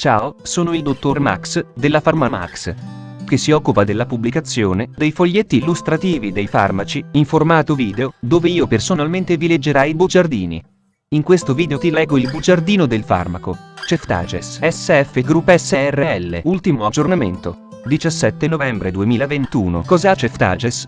Ciao, sono il dottor Max, della PharmaMax, che si occupa della pubblicazione dei foglietti illustrativi dei farmaci, in formato video, dove io personalmente vi leggerai i bugiardini. In questo video ti leggo il bugiardino del farmaco Ceftages SF Group SRL. Ultimo aggiornamento, 17 novembre 2021. Cos'ha Ceftages?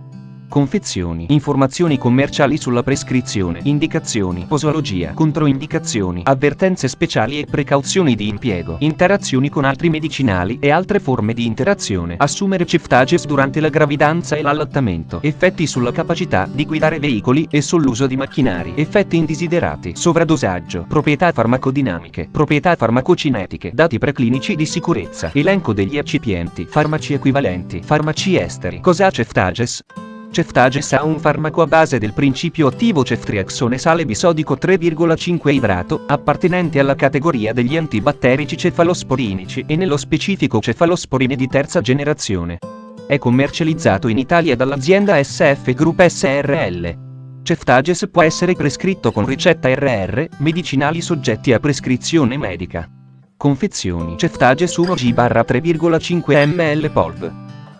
Confezioni, informazioni commerciali sulla prescrizione, indicazioni, posologia, controindicazioni, avvertenze speciali e precauzioni di impiego, interazioni con altri medicinali e altre forme di interazione. Assumere Ceftages durante la gravidanza e l'allattamento. Effetti sulla capacità di guidare veicoli e sull'uso di macchinari. Effetti indesiderati. Sovradosaggio. Proprietà farmacodinamiche. Proprietà farmacocinetiche. Dati preclinici di sicurezza. Elenco degli eccipienti. Farmaci equivalenti. Farmaci esteri. Cos'ha Ceftages? Ceftages ha un farmaco a base del principio attivo ceftriaxone sale bisodico 3,5 idrato, appartenente alla categoria degli antibatterici cefalosporinici e nello specifico cefalosporine di terza generazione. È commercializzato in Italia dall'azienda SF Group SRL. Ceftages può essere prescritto con ricetta RR, medicinali soggetti a prescrizione medica. Confezioni: Ceftages 1G/3,5 ml Polv.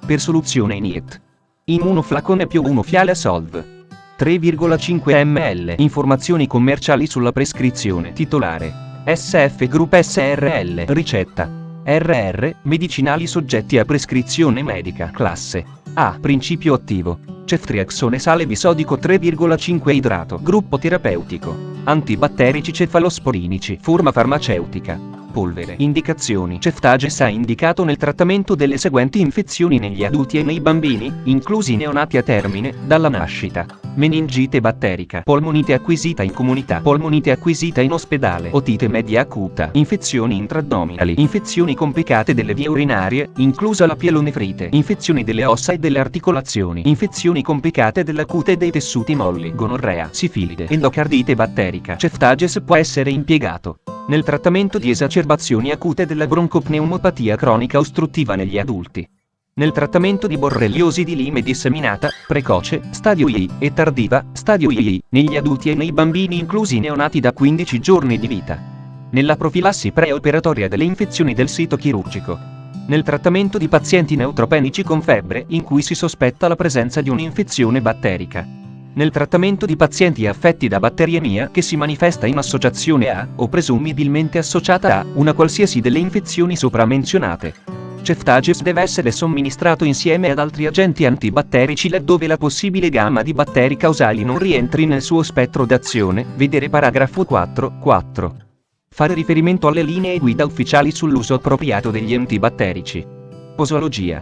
Per soluzione INIET. In uno flacone più uno fiale Solv. 3,5 ml. Informazioni commerciali sulla prescrizione. Titolare: SF Group SRL. Ricetta: RR, medicinali soggetti a prescrizione medica. Classe A. Principio attivo: ceftriaxone sale bisodico 3,5 idrato. Gruppo terapeutico: antibatterici cefalosporinici. Forma farmaceutica: polvere. Indicazioni: Ceftages è indicato nel trattamento delle seguenti infezioni negli adulti e nei bambini, inclusi neonati a termine dalla nascita: meningite batterica, polmonite acquisita in comunità, polmonite acquisita in ospedale, otite media acuta, infezioni intraaddominali, infezioni complicate delle vie urinarie, inclusa la pielonefrite, infezioni delle ossa e delle articolazioni, infezioni complicate della cute e dei tessuti molli, gonorrea, sifilide, endocardite batterica. Ceftages può essere impiegato nel trattamento di esacerbazioni acute della broncopneumopatia cronica ostruttiva negli adulti, nel trattamento di borreliosi di Lyme disseminata, precoce, stadio II, e tardiva, stadio II, negli adulti e nei bambini inclusi neonati da 15 giorni di vita, nella profilassi preoperatoria delle infezioni del sito chirurgico, nel trattamento di pazienti neutropenici con febbre in cui si sospetta la presenza di un'infezione batterica, nel trattamento di pazienti affetti da batteriemia che si manifesta in associazione a, o presumibilmente associata a, una qualsiasi delle infezioni sopra menzionate. Ceftages deve essere somministrato insieme ad altri agenti antibatterici laddove la possibile gamma di batteri causali non rientri nel suo spettro d'azione, vedere paragrafo 4.4. Fare riferimento alle linee guida ufficiali sull'uso appropriato degli antibatterici. Posologia.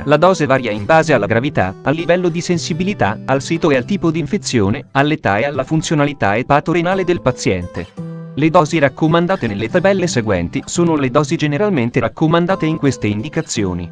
La dose varia in base alla gravità, al livello di sensibilità, al sito e al tipo di infezione, all'età e alla funzionalità epatorenale del paziente. Le dosi raccomandate nelle tabelle seguenti sono le dosi generalmente raccomandate in queste indicazioni.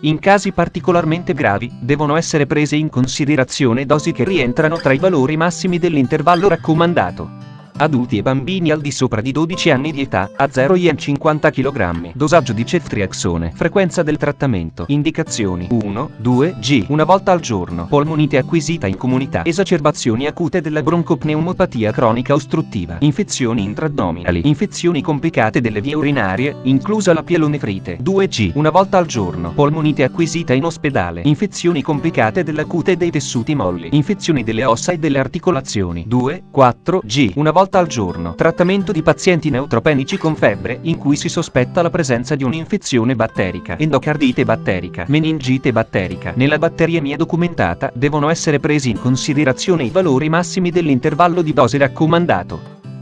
In casi particolarmente gravi, devono essere prese in considerazione dosi che rientrano tra i valori massimi dell'intervallo raccomandato. Adulti e bambini al di sopra di 12 anni di età, a 0,50 kg. Dosaggio di ceftriaxone. Frequenza del trattamento. Indicazioni: 1, 2 G. Una volta al giorno. Polmonite acquisita in comunità. Esacerbazioni acute della broncopneumopatia cronica ostruttiva. Infezioni intraaddominali. Infezioni complicate delle vie urinarie, inclusa la pielonefrite. 2 G. Una volta al giorno. Polmonite acquisita in ospedale. Infezioni complicate della cute e dei tessuti molli. Infezioni delle ossa e delle articolazioni. 2, 4 G. Una volta al giorno. Trattamento di pazienti neutropenici con febbre in cui si sospetta la presenza di un'infezione batterica. Endocardite batterica, meningite batterica. Nella batteriemia documentata devono essere presi in considerazione i valori massimi dell'intervallo di dose raccomandato.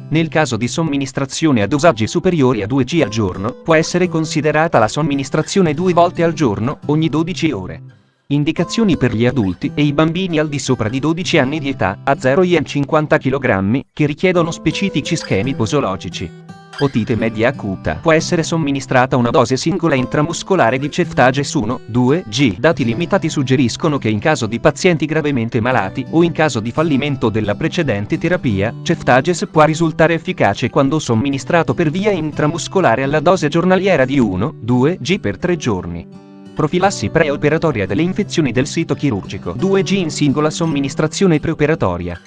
Nel caso di somministrazione a dosaggi superiori a 2 G al giorno, può essere considerata la somministrazione 2 volte al giorno, ogni 12 ore. Indicazioni per gli adulti e i bambini al di sopra di 12 anni di età, a 0,50 kg, che richiedono specifici schemi posologici. Otite media acuta. Può essere somministrata una dose singola intramuscolare di Ceftages 1, 2 G. Dati limitati suggeriscono che in caso di pazienti gravemente malati o in caso di fallimento della precedente terapia, Ceftages può risultare efficace quando somministrato per via intramuscolare alla dose giornaliera di 1, 2 G per 3 giorni. Profilassi preoperatoria delle infezioni del sito chirurgico. 2 G in singola somministrazione preoperatoria.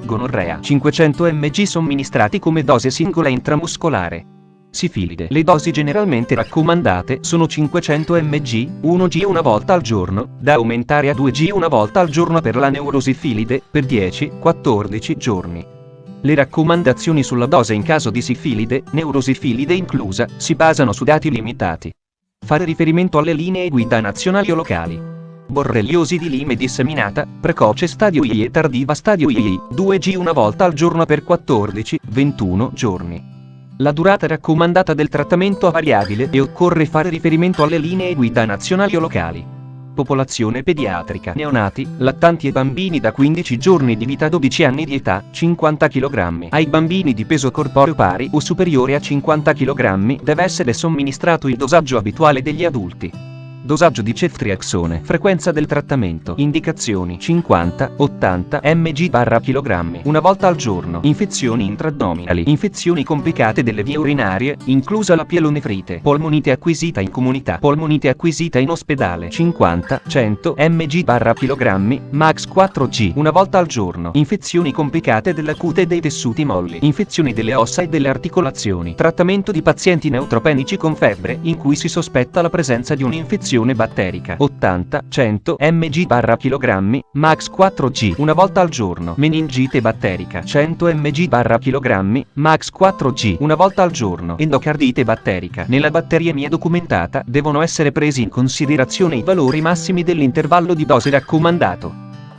Gonorrea. 500 mg somministrati come dose singola intramuscolare. Sifilide. Le dosi generalmente raccomandate sono 500 mg, 1g una volta al giorno, da aumentare a 2g una volta al giorno per la neurosifilide, per 10-14 giorni. Le raccomandazioni sulla dose in caso di sifilide, neurosifilide inclusa, si basano su dati limitati. Fare riferimento alle linee guida nazionali o locali. Borreliosi di Lyme disseminata, precoce stadio I e tardiva stadio II, 2g una volta al giorno per 14-21 giorni. La durata raccomandata del trattamento è variabile e occorre fare riferimento alle linee guida nazionali o locali. Popolazione pediatrica. Neonati, lattanti e bambini da 15 giorni di vita a 12 anni di età, 50 kg. Ai bambini di peso corporeo pari o superiore a 50 kg deve essere somministrato il dosaggio abituale degli adulti. Dosaggio di ceftriaxone. Frequenza del trattamento. Indicazioni 50-80 mg/kg una volta al giorno. Infezioni intraaddominali. Infezioni complicate delle vie urinarie, inclusa la pielonefrite. Polmonite acquisita in comunità. Polmonite acquisita in ospedale. 50-100 mg/kg, max 4g una volta al giorno. Infezioni complicate della cute e dei tessuti molli. Infezioni delle ossa e delle articolazioni. Trattamento di pazienti neutropenici con febbre, in cui si sospetta la presenza di un'infezione batterica. 80-100 mg/kg, max 4g una volta al giorno. Meningite batterica. 100 mg/kg, max 4g una volta al giorno. Endocardite batterica. Nella batteriemia documentata devono essere presi in considerazione i valori massimi dell'intervallo di dose raccomandato.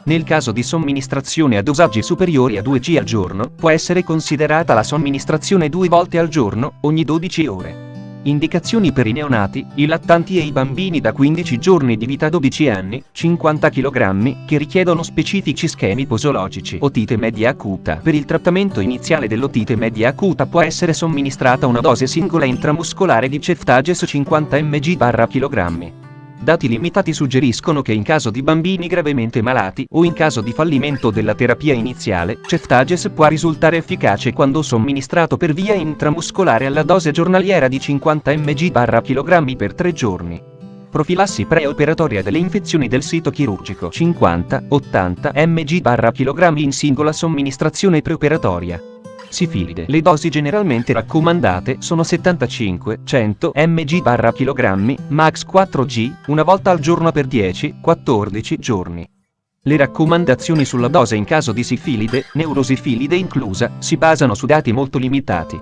Nel caso di somministrazione a dosaggi superiori a 2g al giorno, può essere considerata la somministrazione 2 volte al giorno, ogni 12 ore. Indicazioni per i neonati, i lattanti e i bambini da 15 giorni di vita a 12 anni, 50 kg, che richiedono specifici schemi posologici. Otite media acuta. Per il trattamento iniziale dell'otite media acuta può essere somministrata una dose singola intramuscolare di Ceftages 50 mg/kg. Dati limitati suggeriscono che in caso di bambini gravemente malati o in caso di fallimento della terapia iniziale, Ceftages può risultare efficace quando somministrato per via intramuscolare alla dose giornaliera di 50 mg/kg per 3 giorni. Profilassi preoperatoria delle infezioni del sito chirurgico. 50-80 mg/kg in singola somministrazione preoperatoria. Sifilide. Le dosi generalmente raccomandate sono 75-100 mg/kg, max 4g, una volta al giorno per 10-14 giorni. Le raccomandazioni sulla dose in caso di sifilide, neurosifilide inclusa, si basano su dati molto limitati.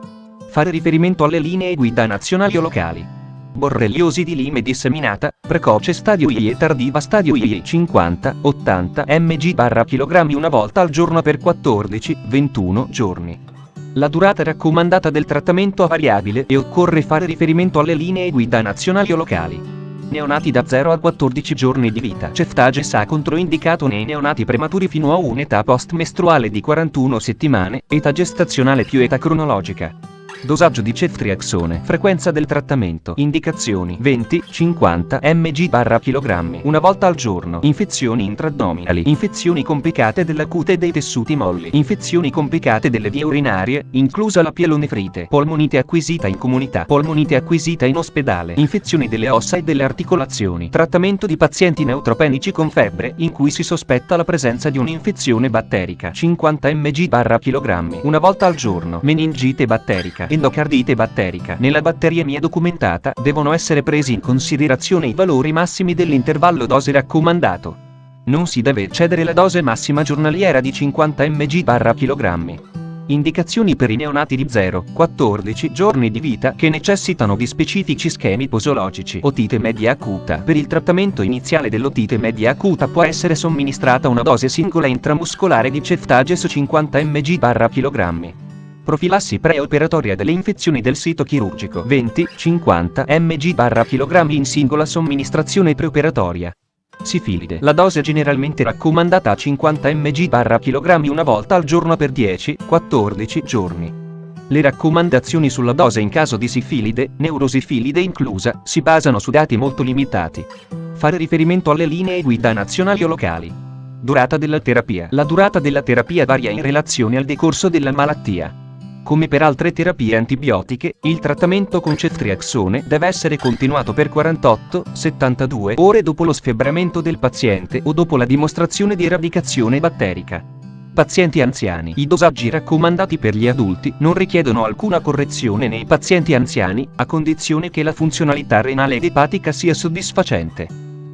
Fare riferimento alle linee guida nazionali o locali. Borreliosi di Lyme disseminata, precoce stadio I e tardiva stadio II, 50-80 mg/kg una volta al giorno per 14-21 giorni. La durata raccomandata del trattamento è variabile e occorre fare riferimento alle linee guida nazionali o locali. Neonati da 0 a 14 giorni di vita. Ceftages ha controindicato nei neonati prematuri fino a un'età post-mestruale di 41 settimane, età gestazionale più età cronologica. Dosaggio di ceftriaxone. Frequenza del trattamento. Indicazioni 20-50 mg/kg una volta al giorno. Infezioni intraaddominali. Infezioni complicate della cute e dei tessuti molli. Infezioni complicate delle vie urinarie, inclusa la pielonefrite. Polmonite acquisita in comunità. Polmonite acquisita in ospedale. Infezioni delle ossa e delle articolazioni. Trattamento di pazienti neutropenici con febbre, in cui si sospetta la presenza di un'infezione batterica. 50 mg/kg una volta al giorno. Meningite batterica. Endocardite batterica. Nella batteriemia documentata devono essere presi in considerazione i valori massimi dell'intervallo dose raccomandato. Non si deve eccedere la dose massima giornaliera di 50 mg/kg. Indicazioni per i neonati di 0-14 giorni di vita che necessitano di specifici schemi posologici. Otite media acuta. Per il trattamento iniziale dell'otite media acuta può essere somministrata una dose singola intramuscolare di Ceftages 50 mg/kg. Profilassi preoperatoria delle infezioni del sito chirurgico. 20-50 mg/kg in singola somministrazione preoperatoria. Sifilide. La dose generalmente raccomandata a 50 mg/kg una volta al giorno per 10-14 giorni. Le raccomandazioni sulla dose in caso di sifilide, neurosifilide inclusa, si basano su dati molto limitati. Fare riferimento alle linee guida nazionali o locali. Durata della terapia. La durata della terapia varia in relazione al decorso della malattia. Come per altre terapie antibiotiche, il trattamento con ceftriaxone deve essere continuato per 48-72 ore dopo lo sfebramento del paziente o dopo la dimostrazione di eradicazione batterica. pazienti anziani. I dosaggi raccomandati per gli adulti non richiedono alcuna correzione nei pazienti anziani, a condizione che la funzionalità renale ed epatica sia soddisfacente.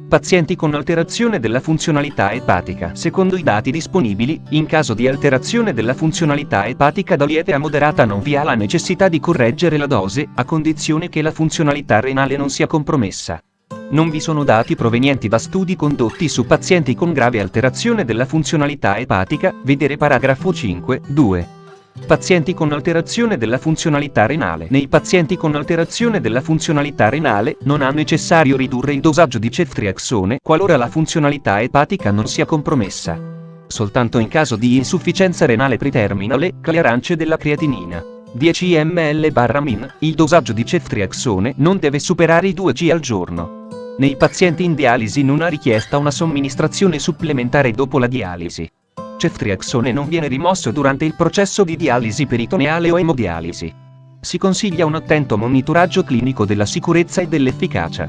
Pazienti con alterazione della funzionalità epatica. Secondo i dati disponibili, in caso di alterazione della funzionalità epatica da lieve a moderata non vi ha la necessità di correggere la dose, a condizione che la funzionalità renale non sia compromessa. Non vi sono dati provenienti da studi condotti su pazienti con grave alterazione della funzionalità epatica, vedere paragrafo 5, 2. Pazienti con alterazione della funzionalità renale. Nei pazienti con alterazione della funzionalità renale non è necessario ridurre il dosaggio di ceftriaxone qualora la funzionalità epatica non sia compromessa. Soltanto in caso di insufficienza renale preterminale, clearance della creatinina 10 ml/min, il dosaggio di ceftriaxone non deve superare i 2 g al giorno. Nei pazienti in dialisi non è richiesta una somministrazione supplementare dopo la dialisi. Ceftriaxone non viene rimosso durante il processo di dialisi peritoneale o emodialisi. Si consiglia un attento monitoraggio clinico della sicurezza e dell'efficacia.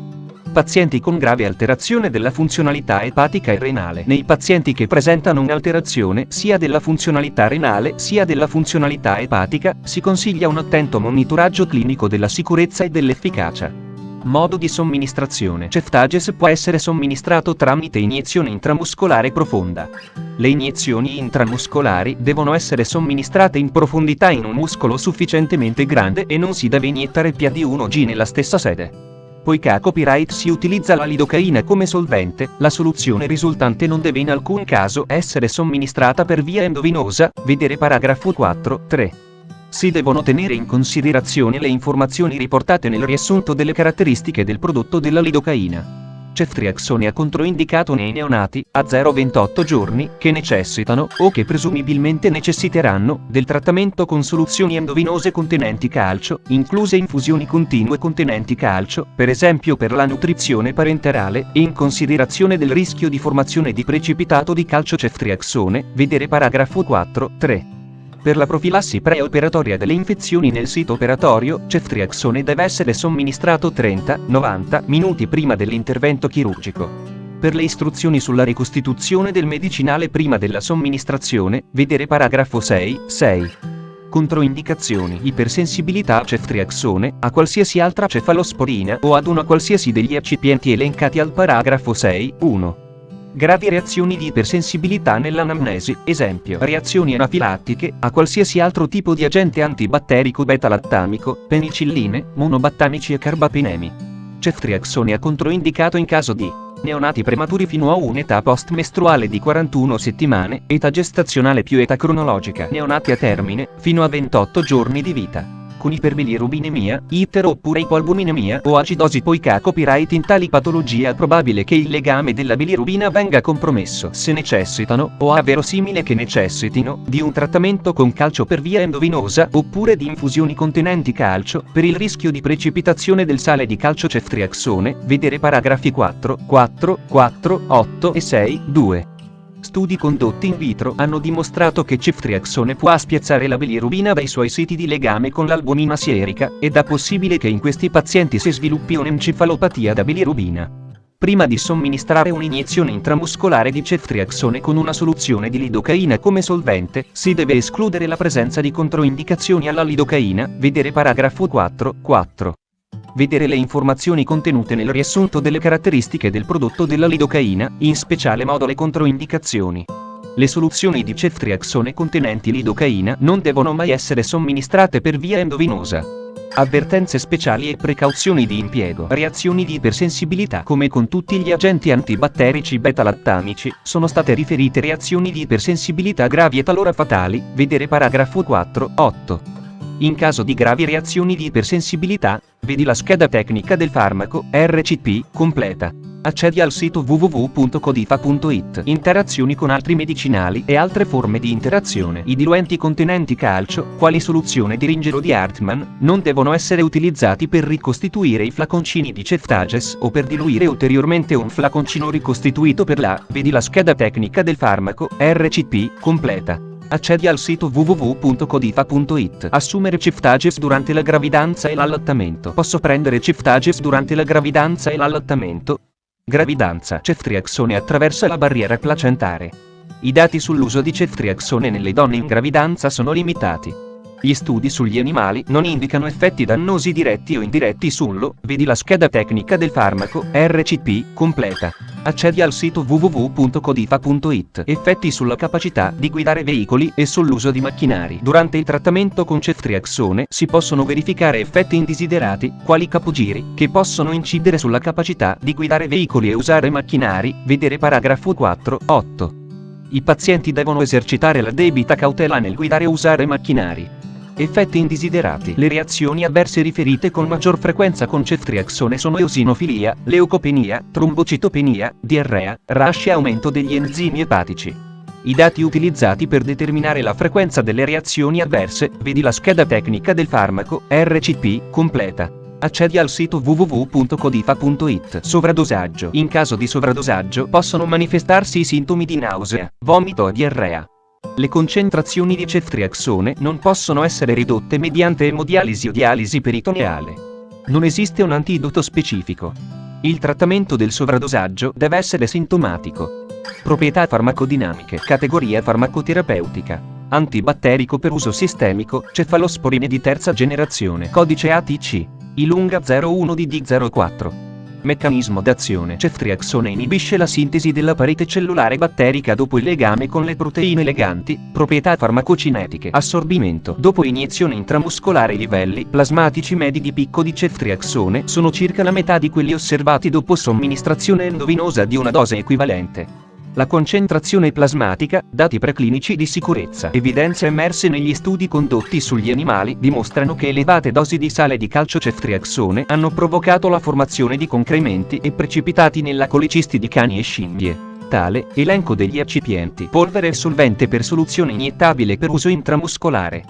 Pazienti con grave alterazione della funzionalità epatica e renale. Nei pazienti che presentano un'alterazione sia della funzionalità renale sia della funzionalità epatica, si consiglia un attento monitoraggio clinico della sicurezza e dell'efficacia. Modo di somministrazione. Ceftages può essere somministrato tramite iniezione intramuscolare profonda. Le iniezioni intramuscolari devono essere somministrate in profondità in un muscolo sufficientemente grande e non si deve iniettare più di 1 g nella stessa sede. Poiché a copyright si utilizza la lidocaina come solvente, la soluzione risultante non deve in alcun caso essere somministrata per via endovenosa, vedere paragrafo 4, 3. Si devono tenere in considerazione le informazioni riportate nel riassunto delle caratteristiche del prodotto della lidocaina. Ceftriaxone è controindicato nei neonati, a 0-28 giorni, che necessitano, o che presumibilmente necessiteranno, del trattamento con soluzioni endovenose contenenti calcio, incluse infusioni continue contenenti calcio, per esempio per la nutrizione parenterale, e in considerazione del rischio di formazione di precipitato di calcio. Ceftriaxone, vedere paragrafo 4, 3. Per la profilassi preoperatoria delle infezioni nel sito operatorio, ceftriaxone deve essere somministrato 30-90 minuti prima dell'intervento chirurgico. Per le istruzioni sulla ricostituzione del medicinale prima della somministrazione, vedere paragrafo 6, 6. Controindicazioni: ipersensibilità a ceftriaxone, a qualsiasi altra cefalosporina o ad una qualsiasi degli eccipienti elencati al paragrafo 6, 1. Gravi reazioni di ipersensibilità nell'anamnesi, esempio reazioni anafilattiche a qualsiasi altro tipo di agente antibatterico beta-lattamico, penicilline, monobattamici e carbapinemi. Ceftriaxone è controindicato in caso di neonati prematuri fino a un'età post-mestruale di 41 settimane, età gestazionale più età cronologica, neonati a termine, fino a 28 giorni di vita, con iperbilirubinemia, itero oppure ipoalbuminemia o acidosi. Poiché a copyright in tali patologie è probabile che il legame della bilirubina venga compromesso se necessitano, o è verosimile che necessitino, di un trattamento con calcio per via endovenosa oppure di infusioni contenenti calcio, per il rischio di precipitazione del sale di calcio. Ceftriaxone, vedere paragrafi 4, 4, 4, 8 e 6, 2. Studi condotti in vitro hanno dimostrato che ceftriaxone può spiazzare la bilirubina dai suoi siti di legame con l'albumina sierica, ed è possibile che in questi pazienti si sviluppi un'encefalopatia da bilirubina. Prima di somministrare un'iniezione intramuscolare di ceftriaxone con una soluzione di lidocaina come solvente, si deve escludere la presenza di controindicazioni alla lidocaina, vedere paragrafo 4, 4. Vedere le informazioni contenute nel riassunto delle caratteristiche del prodotto della lidocaina, in speciale modo le controindicazioni. Le soluzioni di ceftriaxone contenenti lidocaina non devono mai essere somministrate per via endovenosa. Avvertenze speciali e precauzioni di impiego. Reazioni di ipersensibilità. Come con tutti gli agenti antibatterici beta-lattamici, sono state riferite reazioni di ipersensibilità gravi e talora fatali, vedere paragrafo 4, 8. In caso di gravi reazioni di ipersensibilità, vedi la scheda tecnica del farmaco, RCP, completa. Accedi al sito www.codifa.it. Interazioni con altri medicinali e altre forme di interazione. I diluenti contenenti calcio, quali soluzione di Ringero di Hartmann, non devono essere utilizzati per ricostituire i flaconcini di Ceftages o per diluire ulteriormente un flaconcino ricostituito per la, vedi la scheda tecnica del farmaco, RCP, completa. Accedi al sito www.codifa.it. Assumere Ceftages durante la gravidanza e l'allattamento. Posso prendere Ceftages durante la gravidanza e l'allattamento? Gravidanza. Ceftriaxone attraversa la barriera placentare. I dati sull'uso di ceftriaxone nelle donne in gravidanza sono limitati. Gli studi sugli animali non indicano effetti dannosi diretti o indiretti sullo, vedi la scheda tecnica del farmaco, RCP, completa. Accedi al sito www.codifa.it. Effetti sulla capacità di guidare veicoli e sull'uso di macchinari. Durante il trattamento con ceftriaxone si possono verificare effetti indesiderati, quali capogiri, che possono incidere sulla capacità di guidare veicoli e usare macchinari, vedere paragrafo 4.8. I pazienti devono esercitare la debita cautela nel guidare e usare macchinari. Effetti indesiderati. Le reazioni avverse riferite con maggior frequenza con ceftriaxone sono eosinofilia, leucopenia, trombocitopenia, diarrea, rash e aumento degli enzimi epatici. I dati utilizzati per determinare la frequenza delle reazioni avverse, vedi la scheda tecnica del farmaco, RCP, completa. Accedi al sito www.codifa.it. Sovradosaggio. In caso di sovradosaggio possono manifestarsi i sintomi di nausea, vomito e diarrea. Le concentrazioni di ceftriaxone non possono essere ridotte mediante emodialisi o dialisi peritoneale. Non esiste un antidoto specifico. Il trattamento del sovradosaggio deve essere sintomatico. Proprietà farmacodinamiche. Categoria farmacoterapeutica. Antibatterico per uso sistemico, cefalosporine di terza generazione. Codice ATC. Ilunga 01DD04. Meccanismo d'azione. Ceftriaxone inibisce la sintesi della parete cellulare batterica dopo il legame con le proteine leganti. Proprietà farmacocinetiche. Assorbimento. Dopo iniezione intramuscolare i livelli plasmatici medi di picco di ceftriaxone sono circa la metà di quelli osservati dopo somministrazione endovenosa di una dose equivalente. La concentrazione plasmatica, dati preclinici di sicurezza. Evidenze emerse negli studi condotti sugli animali dimostrano che elevate dosi di sale di calcioceftriaxone hanno provocato la formazione di concrementi e precipitati nella colicisti di cani e scimmie. Tale elenco degli eccipienti: polvere solvente per soluzione iniettabile per uso intramuscolare.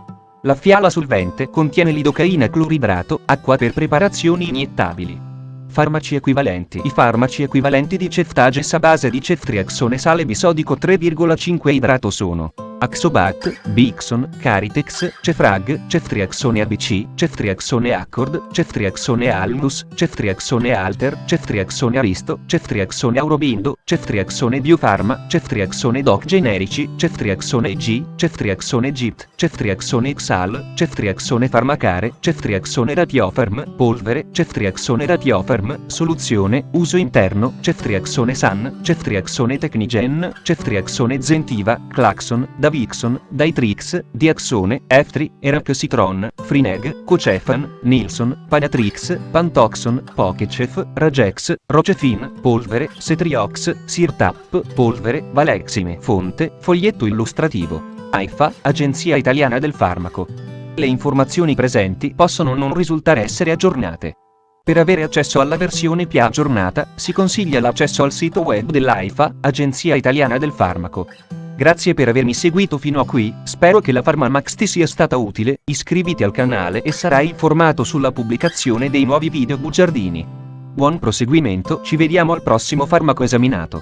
La fiala solvente contiene lidocaina cloridrato, acqua per preparazioni iniettabili. Farmaci equivalenti. I farmaci equivalenti di ceftages a base di ceftriaxone sale bisodico 3,5 idrato sono Axobat, Bixon, Caritex, Cefrag, ceftriaxone ABC, ceftriaxone Accord, ceftriaxone Almus, ceftriaxone Alter, ceftriaxone Aristo, ceftriaxone Aurobindo, ceftriaxone Biofarma, ceftriaxone Doc generici, ceftriaxone G, ceftriaxone Gipt, ceftriaxone Xal, ceftriaxone Farmacare, ceftriaxone Ratiofarm, polvere, ceftriaxone Ratiofarm, soluzione, uso interno, ceftriaxone San, ceftriaxone Technigen, ceftriaxone Zentiva, Claxon, Davixon, Daitrix, Diaxone, Eftri, Eraxitron, Frineg, Cocefan, Nilson, Panatrix, Pantoxon, Pokecef, Ragex, Rocefin, polvere, Cetriox, Sirtap, polvere, Valexime. Fonte, foglietto illustrativo. AIFA, Agenzia Italiana del Farmaco. Le informazioni presenti possono non risultare essere aggiornate. Per avere accesso alla versione più aggiornata, si consiglia l'accesso al sito web dell'AIFA, Agenzia Italiana del Farmaco. Grazie per avermi seguito fino a qui, spero che la PharmaMax ti sia stata utile, iscriviti al canale e sarai informato sulla pubblicazione dei nuovi video bugiardini. Buon proseguimento, ci vediamo al prossimo farmaco esaminato.